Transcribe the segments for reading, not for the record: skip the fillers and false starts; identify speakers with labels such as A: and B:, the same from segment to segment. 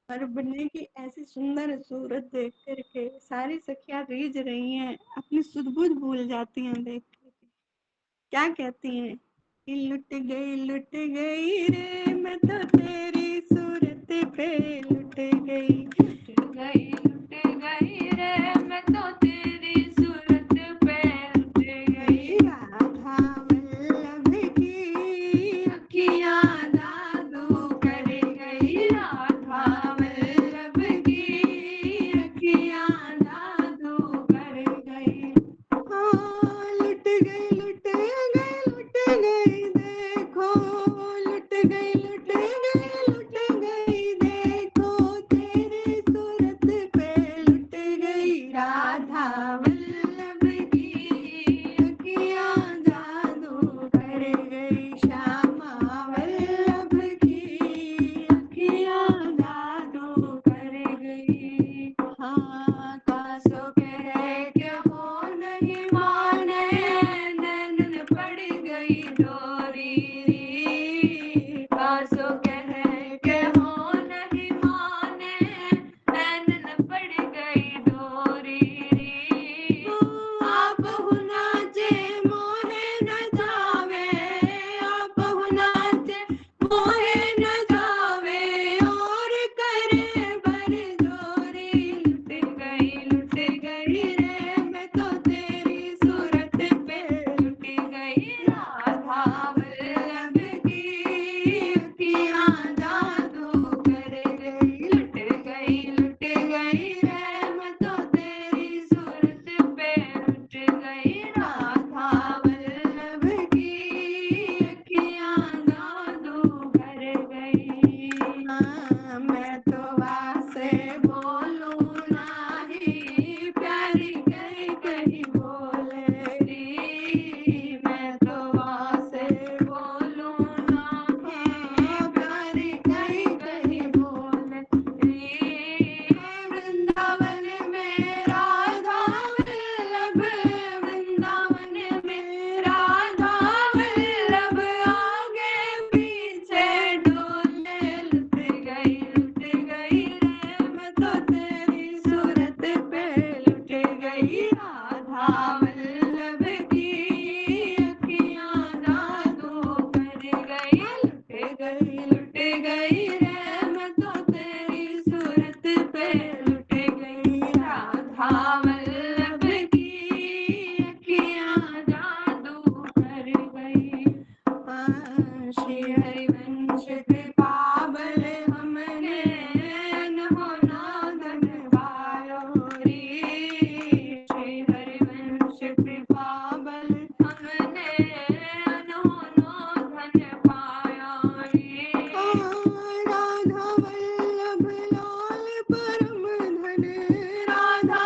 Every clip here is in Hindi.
A: और बनने की ऐसी सुंदर सूरत देख करके सारी सखियां रीझ रही हैं, अपनी सुध-बुध भूल जाती हैं देख करके। क्या कहती हैं कि लुट गई रे मैं तो तेरी सूरत पे लुट गई लुट गई रे मैं तो तेरी सूरत पे लुट गई राधा वल्लभ की अखियां जादू कर गई राधा वल्लभ की अखियां जादू कर गई हाँ लुट गई देखो लुट गई देखो तेरे सूरत पे लुट गई राधा वल्लभ की अखियां जादू कर गई श्यामा वल्लभ की अखियां जादू कर गई हाँ कासो कह के हो नहीं माने नैनन पड़ गई डोरी री कासो कह के हो नहीं माने नैनन पड़ गई डोरी री आप नाचे मोहे न जावे आप नाचे मोहे न जावे और करे बर जोरी लुट गई रे मैं तो तेरी सूरत पे लुट गई राधा वल्लभ की अखियां जादू कर गई लुट गई रे मैं तो तेरी सूरत पे लुट गई राधा वल्लभ की अखियां जादू कर गई हाँ मैं तो वासे बोलूं नाही प्यारी गई कहीं बोले री मैं तो वासे बोलूं नाही प्यारी गई कहीं बोले री वृंदावन में राधा वल्लभ वृंदावन में राधा वल्लभ आगे पीछे डोले लुट गई रे मैं तो तेरी सूरत पे लुट गई राधा वल्लभ की अखियां जादू कर गई लुट गई रे मैं तो तेरी सूरत पे लुट गई राधा वल्लभ की अखियां जादू कर गई श्री हरिवंश कृपा बल हमने अनहोना धन पायो री श्री हरिवंश कृपा बल हमने अनहोना धन पाया री राधा वल्लभ लाल परम धन राधा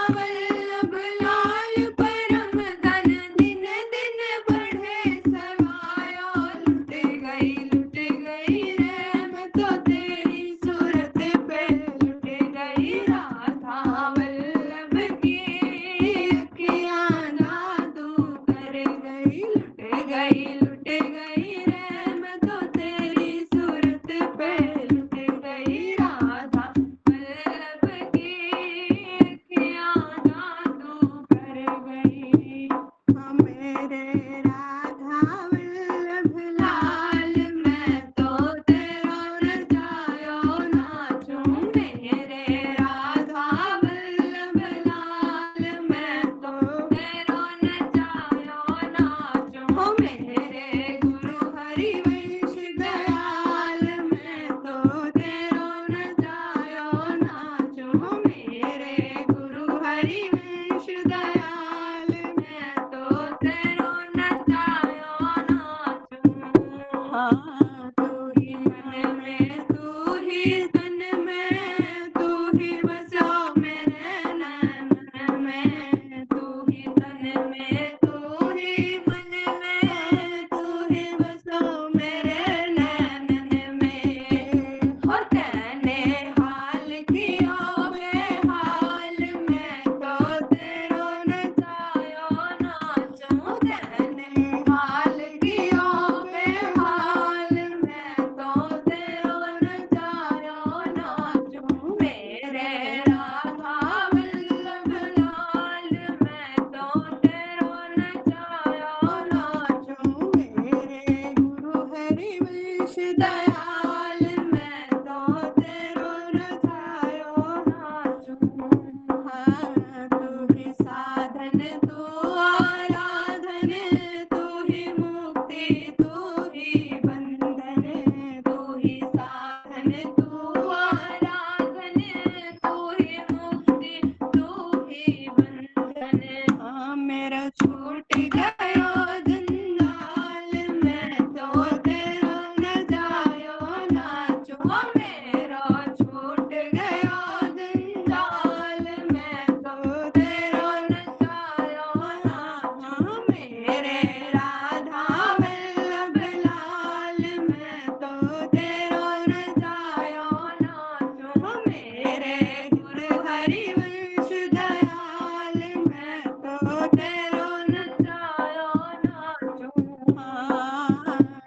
A: छूट गयो जंजाल में तो तेरो न जायो नाचो मेरो छूट गयो जंजाल में तो तेरो न जायो नाचो मेरे राधा वल्लभ लाल में तो तेरो न जायो नाचो मेरे गुरु हरिवंश दयाल में तो तेरो न जायो नाचो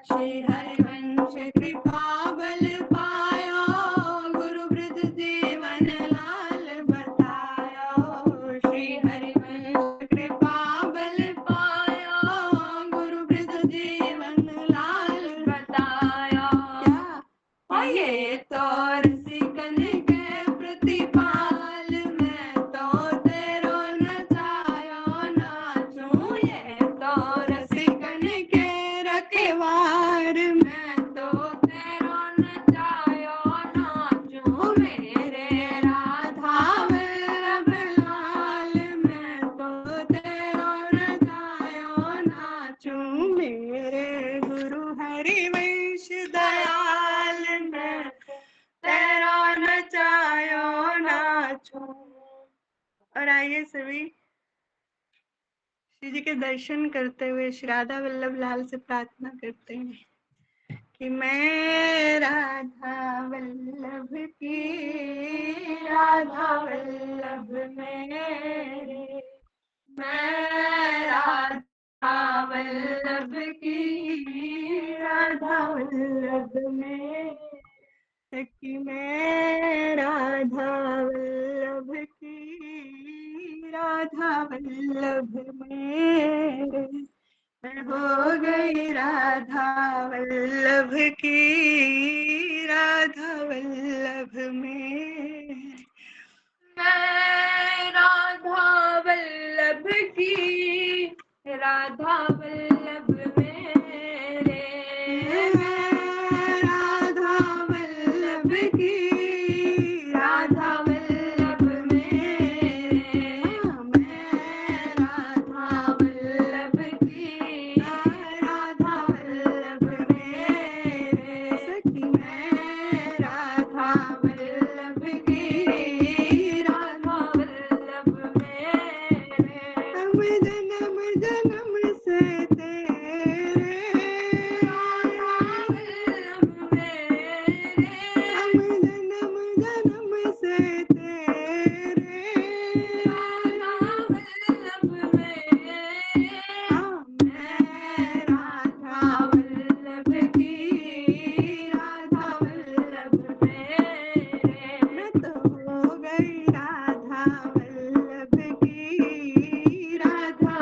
A: श्री हरिवंश कृपा बल पायो गुरु वृद्ध जीवन लाल बतायो श्री हरिवंश कृपा बल पायो गुरु वृद्ध जीवन लाल बतायो क्या ये तो रसिकन के प्रतिपाल में तो तेरो न जायो नाचूं ये तो रसिकन के रखवार में तो तेरो न जायो नाचूं मेरे राधा वल्लभ लाल में तो तेरो न जायो नाचूं मेरे गुरु हरिवंश दयाल में तेरो नचायो नाचो। और आइए सभी श्री जी के दर्शन करते हुए श्री राधा वल्लभ लाल से प्रार्थना करते हैं कि मैं राधा वल्लभ की राधा वल्लभ मेरे मैं राधा वल्लभ की राधा वल्लभ मेरे कि मैं राधा वल्लभ की राधा वल्लभ मेरे मैं हो गई राधा वल्लभ की राधा वल्लभ मेरे मैं राधा वल्लभ की राधा वल्लभ मेरे मैं राधा वल्लभ की राधा वल्लभ मेरे मैं राधा वल्लभ की राधा वल्लभ मेरे सखी मैं राधा वल्लभ की राधा वल्लभ मेरे हम जन्म जन्म से तेरे राधा वल्लभ मेरे हम जन्म जन्म से तेरे राधा वल्लभ मेरे मैं राधा वल्लभ की राधा वल्लभ मेरे मैं तो हो गई राधा वल्लभ की राधा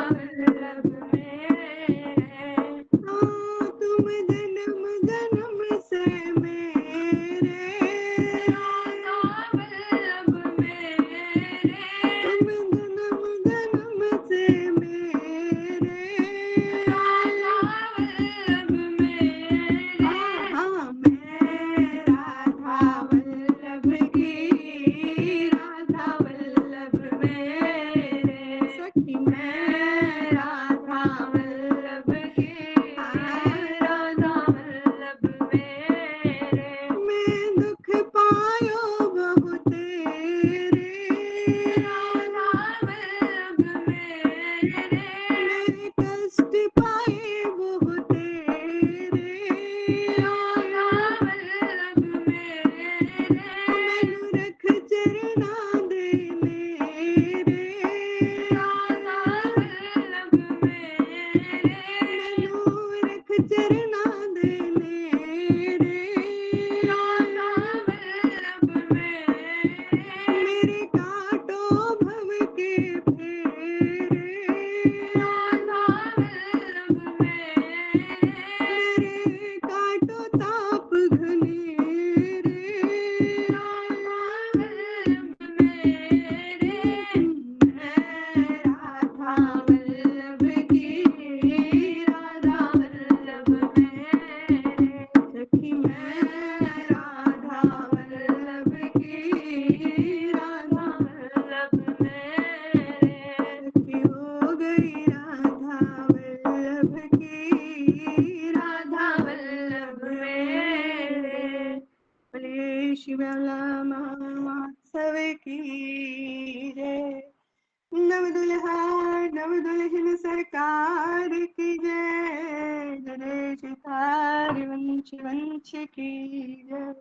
A: नव दुल्हा नव दुल्हन सरकार की जय, जय सितार वंश वंश की जय।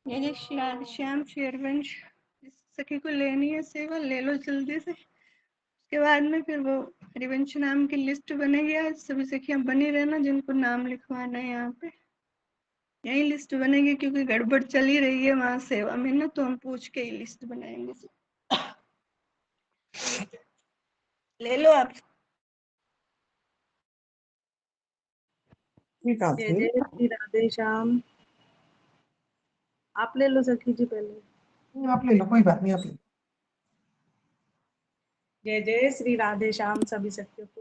A: ये जय श्री राधे श्याम श्री हरिवंश। जिस सखी को लेनी है सेवा ले लो जल्दी से। उसके बाद में फिर वो हरिवंश नाम की लिस्ट बनेगी। आज सभी सखियां बनी रहना जिनको नाम लिखवाना है यहाँ पे। यही लिस्ट बनेगी क्योंकि गड़बड़ चल ही रही है वहां सेवा में ना, तो हम पूछ के ही लिस्ट बनाएंगे। ले लो आप।
B: ठीक है,
C: जय जय श्री राधे श्याम। आप ले लो सखी जी पहले।
B: आप ले लो, कोई बात नहीं, आप ले लो।
C: जय जय श्री राधे श्याम सभी सखियों को।